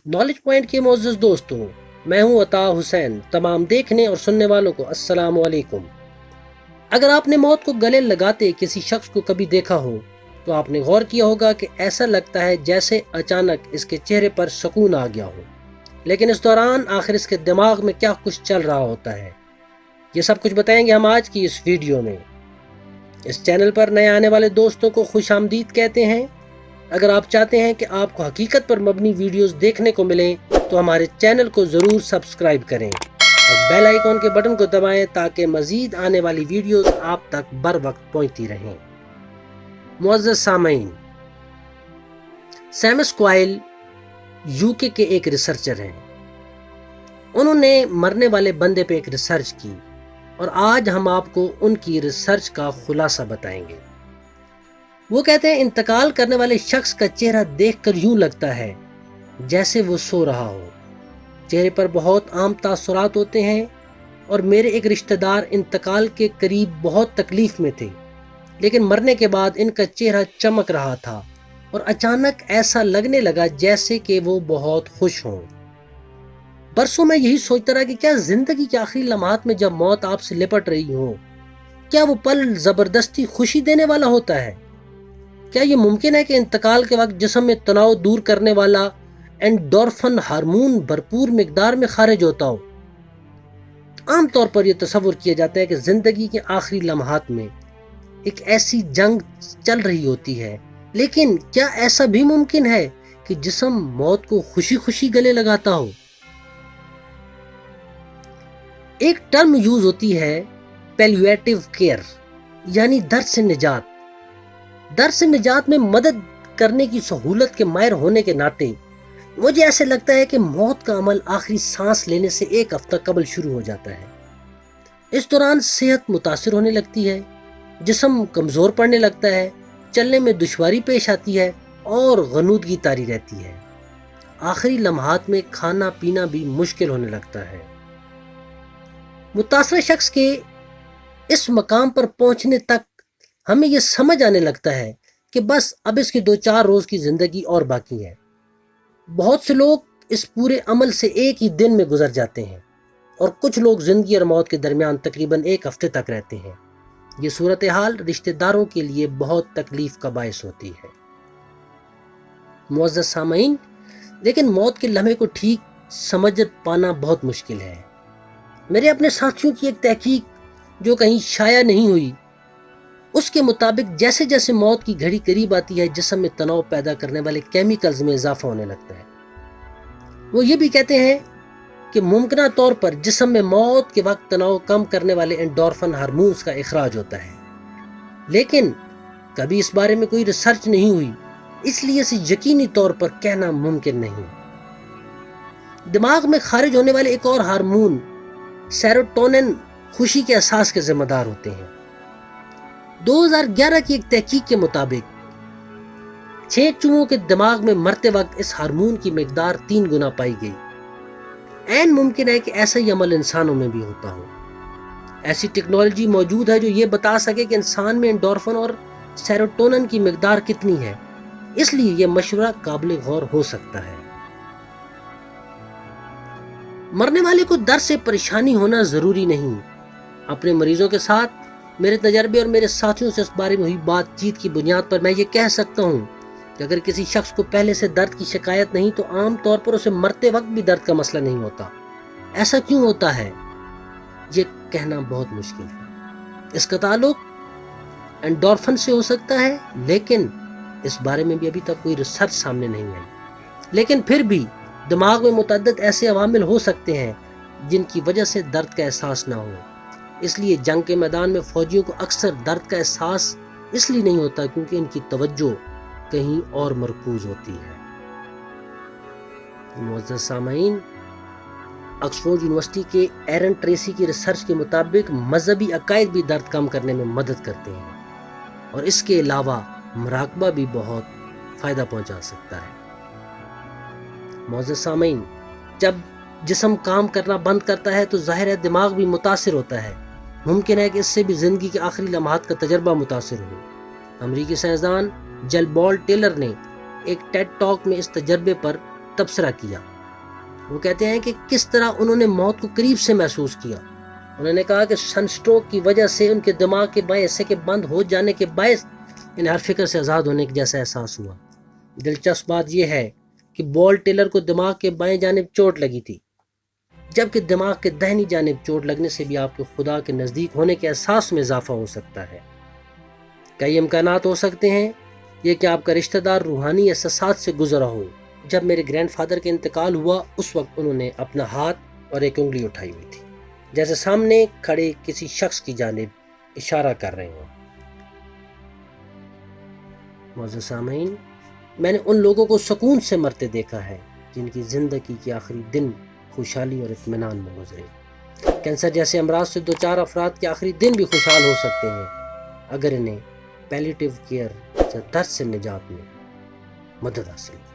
Knowledge point के मोअज़्ज़ज़ दोस्तों, मैं हूं अता हुसैन। तमाम देखने और सुनने वालों को अस्सलाम वालेकुम। अगर आपने मौत को गले लगाते किसी शख्स को कभी देखा हो तो आपने गौर किया होगा कि ऐसा लगता है जैसे अचानक इसके चेहरे पर सुकून आ गया हो, लेकिन इस दौरान आखिर इसके दिमाग में क्या कुछ चल रहा होता है, ये सब कुछ बताएंगे हम आज की इस वीडियो में। इस चैनल पर नए आने वाले दोस्तों को खुश आमदीद कहते हैं। अगर आप चाहते हैं कि आपको हकीकत पर मबनी वीडियोस देखने को मिलें तो हमारे चैनल को ज़रूर सब्सक्राइब करें और बेल आइकॉन के बटन को दबाएं ताकि मज़ीद आने वाली वीडियोस आप तक बर वक्त पहुंचती रहें। मुअज़्ज़ज़ सामईन, सैमस क्वाइल यूके के एक रिसर्चर हैं। उन्होंने मरने वाले बंदे पे एक रिसर्च की और आज हम आपको उनकी रिसर्च का खुलासा बताएंगे। वो कहते हैं इंतकाल करने वाले शख्स का चेहरा देखकर यूं लगता है जैसे वो सो रहा हो। चेहरे पर बहुत आम तासुरात होते हैं और मेरे एक रिश्तेदार इंतकाल के करीब बहुत तकलीफ में थे, लेकिन मरने के बाद इनका चेहरा चमक रहा था और अचानक ऐसा लगने लगा जैसे कि वो बहुत खुश हों। बरसों में यही सोचता रहा कि क्या जिंदगी के आखिरी लम्हात में जब मौत आपसे लिपट रही हो, क्या वो पल जबरदस्ती खुशी देने वाला होता है? क्या ये मुमकिन है कि इंतकाल के वक्त जिस्म में तनाव दूर करने वाला एंडोर्फिन हार्मोन भरपूर मिकदार में खारिज होता हो? आमतौर पर यह तस्वुर किया जाता है कि जिंदगी के आखिरी लम्हात में एक ऐसी जंग चल रही होती है, लेकिन क्या ऐसा भी मुमकिन है कि जिस्म मौत को खुशी खुशी गले लगाता हो? एक टर्म यूज होती है पैलिएटिव केयर, यानी दर्द से निजात। दर्द से निजात में मदद करने की सहूलत के माहिर होने के नाते मुझे ऐसे लगता है कि मौत का अमल आखिरी सांस लेने से एक हफ्ता कबल शुरू हो जाता है। इस दौरान सेहत मुतासिर होने लगती है, जिस्म कमज़ोर पड़ने लगता है, चलने में दुश्वारी पेश आती है और गनूदगी तारी रहती है। आखिरी लम्हात में खाना पीना भी मुश्किल होने लगता है। मुतासर शख्स के इस मकाम पर पहुंचने तक हमें यह समझ आने लगता है कि बस अब इसकी 2-4 रोज की जिंदगी और बाकी है। बहुत से लोग इस पूरे अमल से एक ही दिन में गुजर जाते हैं और कुछ लोग जिंदगी और मौत के दरमियान तकरीबन एक हफ्ते तक रहते हैं। ये सूरत हाल रिश्तेदारों के लिए बहुत तकलीफ का बायस होती है। मुअज़्ज़ज़ सामईन, लेकिन मौत के लम्हे को ठीक समझ पाना बहुत मुश्किल है। मेरे अपने साथियों की एक तहकीक जो कहीं शाया नहीं हुई, उसके मुताबिक जैसे जैसे मौत की घड़ी करीब आती है, जिस्म में तनाव पैदा करने वाले केमिकल्स में इजाफा होने लगता है। वो ये भी कहते हैं कि मुमकिन तौर पर जिस्म में मौत के वक्त तनाव कम करने वाले एंडोर्फिन हार्मोन्स का इखराज होता है, लेकिन कभी इस बारे में कोई रिसर्च नहीं हुई, इसलिए इसे यकीनी तौर पर कहना मुमकिन नहीं। दिमाग में खारिज होने वाले एक और हार्मोन सेरोटोनिन खुशी के एहसास के जिम्मेदार होते हैं। 2011 की एक तहकीक के मुताबिक 6 चूहों के दिमाग में मरते वक्त इस हार्मोन की मिकदार 3 गुना पाई गई। ऐन मुमकिन है कि ऐसा ही अमल इंसानों में भी होता हो। ऐसी टेक्नोलॉजी मौजूद है जो ये बता सके कि इंसान में एंडोर्फिन और सेरोटोनिन की मिकदार कितनी है, इसलिए यह मशवरा काबिल गौर हो सकता है। मरने वाले को दर्द से परेशानी होना जरूरी नहीं। अपने मरीजों के साथ मेरे तजर्बे और मेरे साथियों से इस बारे में हुई बातचीत की बुनियाद पर मैं ये कह सकता हूँ कि अगर किसी शख्स को पहले से दर्द की शिकायत नहीं तो आम तौर पर उसे मरते वक्त भी दर्द का मसला नहीं होता। ऐसा क्यों होता है, ये कहना बहुत मुश्किल है। इसका ताल्लुक एंडोर्फिन से हो सकता है, लेकिन इस बारे में भी अभी तक कोई रिसर्च सामने नहीं आई। लेकिन फिर भी दिमाग में मुतअद्दिद ऐसे अवामिल हो सकते हैं जिनकी वजह से दर्द का एहसास ना हो। इसलिए जंग के मैदान में फौजियों को अक्सर दर्द का एहसास इसलिए नहीं होता क्योंकि इनकी तवज्जो कहीं और मरकूज होती है। मुअज़्ज़ज़ सामईन, ऑक्सफोर्ड यूनिवर्सिटी के एरन ट्रेसी की रिसर्च के मुताबिक मजहबी अकायद भी दर्द कम करने में मदद करते हैं और इसके अलावा मुराकबा भी बहुत फ़ायदा पहुंचा सकता है। मुअज़्ज़ज़ सामईन, जब जिस्म काम करना बंद करता है तो जाहिर है दिमाग भी मुतासिर होता है। मुमकिन है कि इससे भी ज़िंदगी के आखिरी लम्हात का तजर्बा मुतासिर हो। अमरीकी साइंसदान जलबॉल टेलर ने एक टेड टॉक में इस तजर्बे पर तबसरा किया। وہ کہتے ہیں کہ کس طرح انہوں نے موت کو قریب سے محسوس کیا۔ انہوں نے کہا کہ سن سٹروک کی وجہ سے ان کے دماغ کے بائیں حصے کے بند ہو جانے کے باعث انہیں ہر فکر سے آزاد ہونے کے جیسا احساس ہوا۔ دلچسپ بات یہ ہے کہ بال ٹیلر کو دماغ کے بائیں جانب چوٹ لگی تھی، جبکہ دماغ کے دہنی جانب چوٹ لگنے سے بھی آپ کے خدا کے نزدیک ہونے کے احساس میں اضافہ ہو سکتا ہے۔ کئی امکانات ہو سکتے ہیں، یہ کہ آپ کا رشتہ دار روحانی احساسات سے گزرا ہو۔ جب میرے گرینڈ فادر کے انتقال ہوا اس وقت انہوں نے اپنا ہاتھ اور ایک انگلی اٹھائی ہوئی تھی، جیسے سامنے کھڑے کسی شخص کی جانب اشارہ کر رہے ہوں۔ معزز سامعین، میں نے ان لوگوں کو سکون سے مرتے دیکھا ہے جن کی زندگی کے آخری دن خوشحالی اور اطمینان میں گزرے۔ کینسر جیسے امراض سے دوچار افراد کے آخری دن بھی خوشحال ہو سکتے ہیں اگر انہیں پیلیٹیو کیئر یا درد سے نجات میں مدد حاصل ہو۔